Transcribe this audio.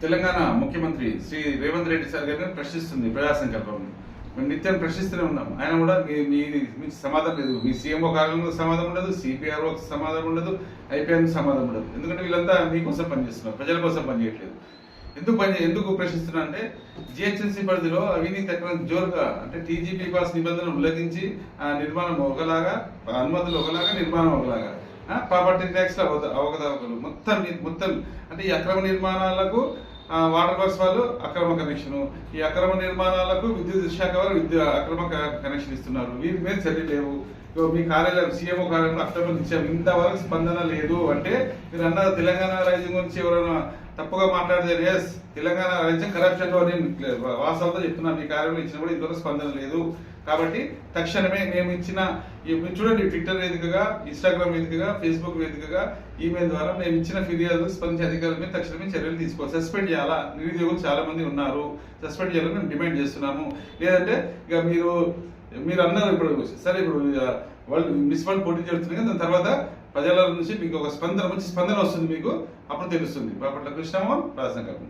తెలంగాణ ముఖ్యమంత్రి శ్రీ రేవంత్ రెడ్డి సార్ గారిని ప్రశ్నిస్తుంది ప్రజా సంకల్పం. మేము నిత్యం ప్రశ్నిస్తూనే ఉన్నాం. ఆయన కూడా మీ సమాధానం లేదు. మీ సీఎంఓ కార్యాలయంలో సమాధానం ఉండదు, సిపిఆర్ఓ సమాధానం ఉండదు, ఐపీఎం సమాధానం ఉండదు. ఎందుకంటే వీళ్ళంతా మీకోసం పనిచేస్తున్నారు, ప్రజల కోసం పనిచేయట్లేదు. ఎందుకు ప్రశ్నిస్తున్నా అంటే జిహెచ్ఎంసీ పరిధిలో అవినీతి ఎక్కడ జోరుగా అంటే టీజీపీ పాస్ నిబంధనలు ఉల్లంఘించి నిర్మాణం ఒకలాగా, అనుమతులు ఒకలాగా, నిర్మాణం ఒకలాగా, ప్రాపర్టీ ట్యాక్స్ అవకతవకలు మొత్తం అంటే ఈ అక్రమ నిర్మాణాలకు వాటర్ వర్క్స్ వాళ్ళు అక్రమ కనెక్షన్, ఈ అక్రమ నిర్మాణాలకు విద్యుత్ శాఖ వారు అక్రమ కనెక్షన్ ఇస్తున్నారు. వీటి మీద చర్య లేవు. మీ కార్యాలయం సీఎంఓ కార్యాలయంలో అక్టోబర్ ఇచ్చాము, ఇంతవరకు స్పందన లేదు అంటే మీరు అన్నారు తెలంగాణ రాజ్యం గురించి ఎవరైనా తప్పుగా మాట్లాడితే ఎస్ తెలంగాణ రాజ్యం కరప్షన్ లో వాస్తవంతో చెప్తున్నాను. మీ కార్యాలయం ఇచ్చిన కూడా ఇంతవరకు స్పందన లేదు. కాబట్టి తక్షణమే మేము ఇచ్చిన చూడండి, ట్విట్టర్ వేదికగా, ఇన్స్టాగ్రామ్ వేదికగా, ఫేస్బుక్ వేదికగా, ఈమెయిల్ ద్వారా మేము ఇచ్చిన ఫిర్యాదులు స్పందించే అధికారుల మీద తక్షణమే చర్యలు తీసుకోవాలి. సస్పెండ్ చేయాలా, నిరుద్యోగులు చాలా మంది ఉన్నారు, సస్పెండ్ చేయాలని మేము డిమాండ్ చేస్తున్నాము. లేదంటే ఇక మీరు అన్నారు ఇప్పుడు సరే, ఇప్పుడు వాళ్ళు మున్సిపల్ పోటీ చేస్తున్నారు కదా, దాని తర్వాత ప్రజల నుంచి మీకు ఒక మంచి స్పందన వస్తుంది, మీకు అప్పుడు తెలుస్తుంది. బాపట్ల కృష్ణమోహన్, ప్రజా సంకల్పం.